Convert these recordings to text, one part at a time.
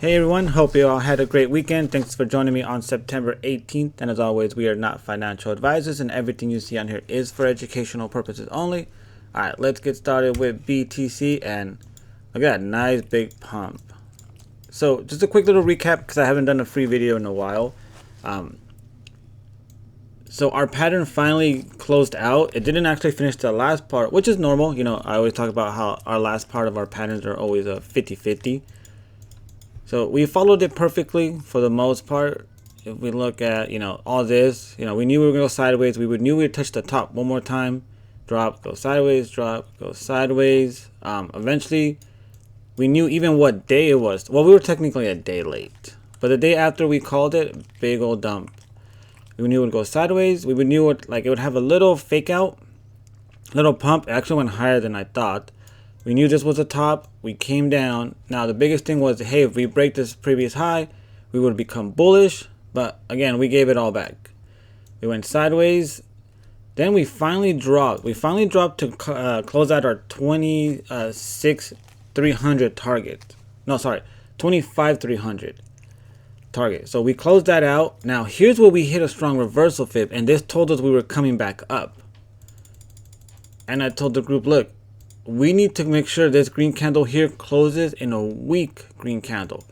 Hey everyone, hope you all had a great weekend. Thanks for joining me on September 18th. And as always, we are not financial advisors and everything you see on here is for educational purposes only. Alright, let's get started with BTC and look at that nice big pump. So just a quick little recap because I haven't done a free video in a while. So our pattern finally closed out. It didn't actually finish the last part, which is normal. You know, I always talk about how our last part of our patterns are always a 50-50. So we followed it perfectly for the most part. If we look at, all this, we knew we were going to go sideways. We knew we would touch the top one more time. Drop, go sideways, drop, go sideways. Eventually, we knew even what day it was. Well, we were technically a day late. But the day after we called it, big old dump. We knew it would go sideways. We knew it would have a little fake out, little pump. It actually went higher than I thought. We knew this was the top. We came down. Now the biggest thing was, hey, if we break this previous high, we would become bullish. But again, we gave it all back. We went sideways. Then we finally dropped. We finally dropped to close out our 26,300 target. No, sorry, 25,300 target. So we closed that out. Now here's where we hit a strong reversal fib, and this told us we were coming back up. And I told the group, look, we need to make sure this green candle here closes in a weak green candle,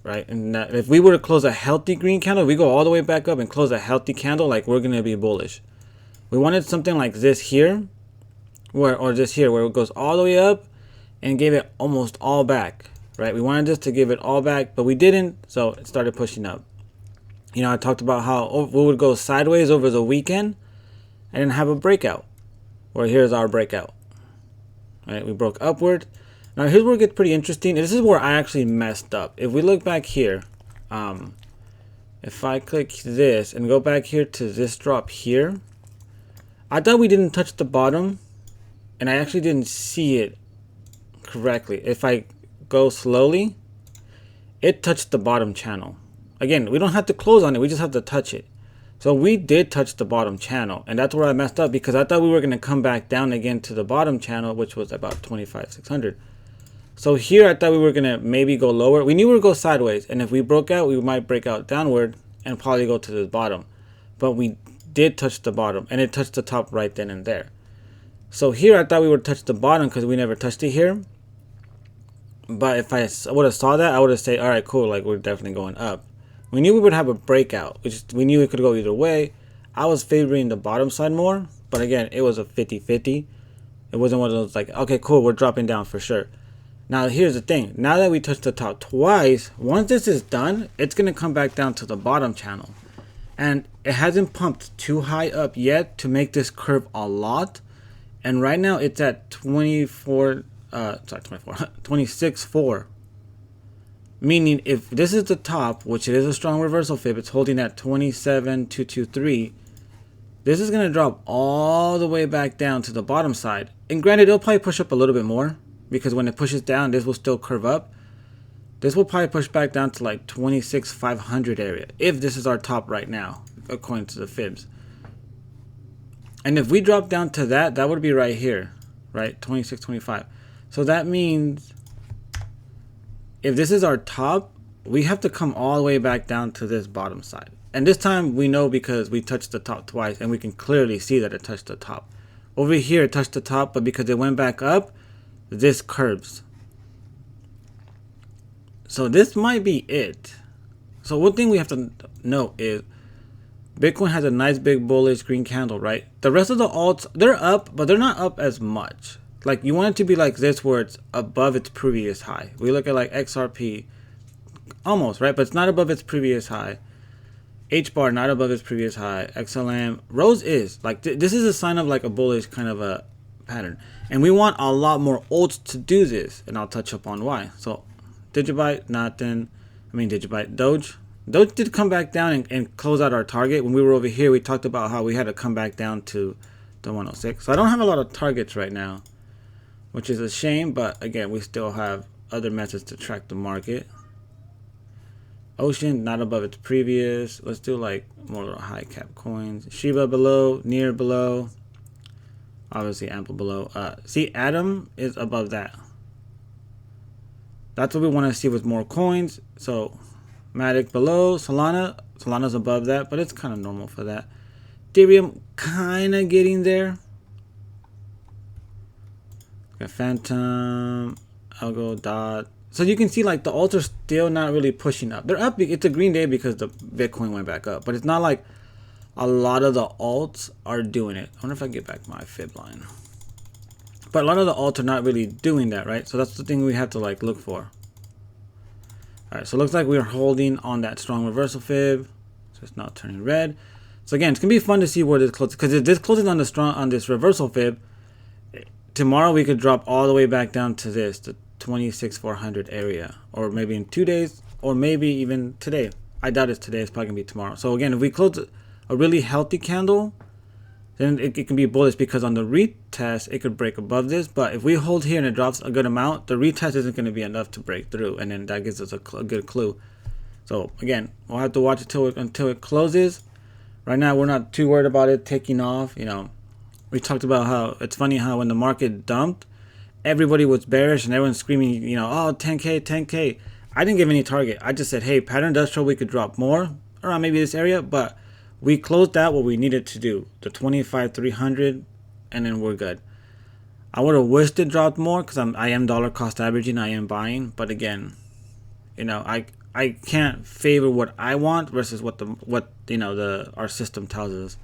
right? And if we were to close a healthy green candle, we go all the way back up and close a healthy candle, like we're going to be bullish. We wanted something like this here, or this here, where it goes all the way up and gave it almost all back, right? We wanted this to give it all back, but we didn't, so it started pushing up. I talked about how we would go sideways over the weekend and then have a breakout, where here's our breakout. Right, we broke upward. Now here's where it gets pretty interesting. This is where I actually messed up. If we look back here, if I click this and go back here to this drop here, I thought we didn't touch the bottom, and I actually didn't see it correctly. If I go slowly, it touched the bottom channel. Again, we don't have to close on it. We just have to touch it. So we did touch the bottom channel, and that's where I messed up, because I thought we were going to come back down again to the bottom channel, which was about 25,600. So here I thought we were going to maybe go lower. We knew we would go sideways, and if we broke out, we might break out downward and probably go to the bottom. But we did touch the bottom, and it touched the top right then and there. So here I thought we would touch the bottom because we never touched it here. But if I would have saw that, I would have said, all right, cool, like we're definitely going up. We knew we would have a breakout, we knew it could go either way. I was favoring the bottom side more, but again, it was a 50-50. It wasn't one of those like, okay, cool, we're dropping down for sure. Now, here's the thing. Now that we touched the top twice, once this is done, it's going to come back down to the bottom channel. And it hasn't pumped too high up yet to make this curve a lot. And right now, it's at 26.4. Meaning, if this is the top, which it is a strong reversal fib, it's holding at 27,223. This is going to drop all the way back down to the bottom side. And granted, it'll probably push up a little bit more, because when it pushes down, this will still curve up. This will probably push back down to like 26,500 area, if this is our top right now, according to the fibs. And if we drop down to that, that would be right here, right? 26.25. So that means if this is our top, we have to come all the way back down to this bottom side. And this time we know because we touched the top twice, and we can clearly see that it touched the top. Over here it touched the top, but because it went back up, this curves. So this might be it. So one thing we have to note is Bitcoin has a nice big bullish green candle, right? The rest of the alts, they're up, but they're not up as much. Like, you want it to be like this, where it's above its previous high. We look at like XRP, almost, right? But it's not above its previous high. HBAR not above its previous high. XLM, Rose is like this is a sign of like a bullish kind of a pattern, and we want a lot more alts to do this, and I'll touch up on why. So Digibyte, Digibyte, Doge did come back down and close out our target. When we were over here, we talked about how we had to come back down to the 106. So I don't have a lot of targets right now, which is a shame, but again, we still have other methods to track the market. Ocean not above its previous. Let's do like more little high cap coins. Shiba below, Near below, obviously Ample below. See, Atom is above that. That's what we want to see with more coins. So Matic below, Solana's above that, but it's kind of normal for that. Ethereum kind of getting there. Got Phantom, Algo, Dot. So you can see like the alts are still not really pushing up. They're up. It's a green day because the Bitcoin went back up, but it's not like a lot of the alts are doing it. I wonder if I get back my fib line. But a lot of the alts are not really doing that, right? So that's the thing we have to like look for. All right, so it looks like we're holding on that strong reversal fib. So it's not turning red. So again, it's gonna be fun to see where this closes, because if this closes on this reversal fib, tomorrow we could drop all the way back down to this, the 26,400 area, or maybe in 2 days, or maybe even today. I doubt it's today. It's probably gonna be tomorrow. So again, if we close a really healthy candle, then it can be bullish, because on the retest it could break above this. But if we hold here and it drops a good amount, the retest isn't going to be enough to break through, and then that gives us a good clue. So again, we'll have to watch until it closes. Right now we're not too worried about it taking off. You know, we talked about how it's funny how when the market dumped, everybody was bearish and everyone's screaming, you know, oh, 10K, 10K. I didn't give any target. I just said, hey, pattern does show we could drop more around maybe this area, but we closed out what we needed to do, the 25,300, and then we're good. I would have wished it dropped more, because I am dollar cost averaging, I am buying, but again, you know, I can't favor what I want versus what our system tells us.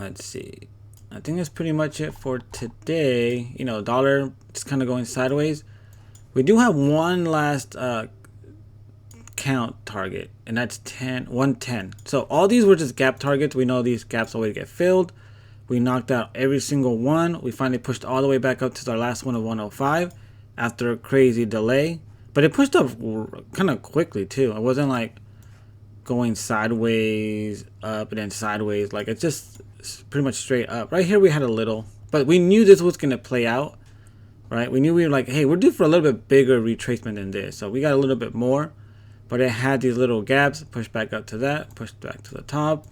Let's see. I think that's pretty much it for today. You know, dollar just kind of going sideways. We do have one last count target, and that's 110. So all these were just gap targets. We know these gaps always get filled. We knocked out every single one. We finally pushed all the way back up to our last one of 105 after a crazy delay, but it pushed up kind of quickly too. It wasn't like going sideways up and then sideways. Like it's just pretty much straight up. Right here we had a little, but we knew this was going to play out, right? We knew we were like, hey, we're due for a little bit bigger retracement than this. So we got a little bit more. But it had these little gaps, pushed back up to that, pushed back to the top.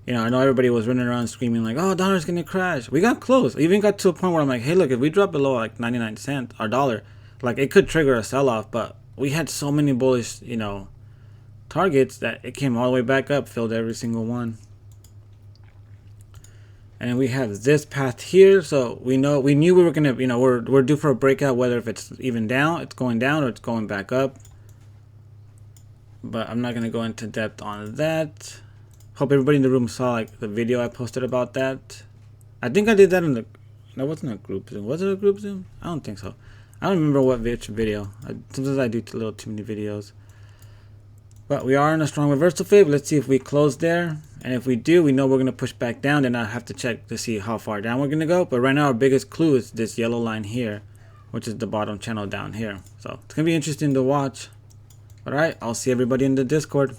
You know, I know everybody was running around screaming like, oh, dollar's going to crash. We got close. I even got to a point where I'm like, hey, look, if we drop below like 99 cents, our dollar, like it could trigger a sell-off. But we had so many bullish, you know, targets that it came all the way back up, filled every single one. And we have this path here. So we knew we were going to, you know, we're due for a breakout, whether if it's even down, it's going down, or it's going back up. But I'm not going to go into depth on that. Hope everybody in the room saw like the video I posted about that. I think I did that in the... That wasn't a group Zoom. Was it a group Zoom? I don't think so. I don't remember which video. Sometimes I do a little too many videos. But we are in a strong reversal fib. Let's see if we close there. And if we do, we know we're going to push back down. Then I have to check to see how far down we're going to go. But right now our biggest clue is this yellow line here, which is the bottom channel down here. So it's going to be interesting to watch. Alright, I'll see everybody in the Discord.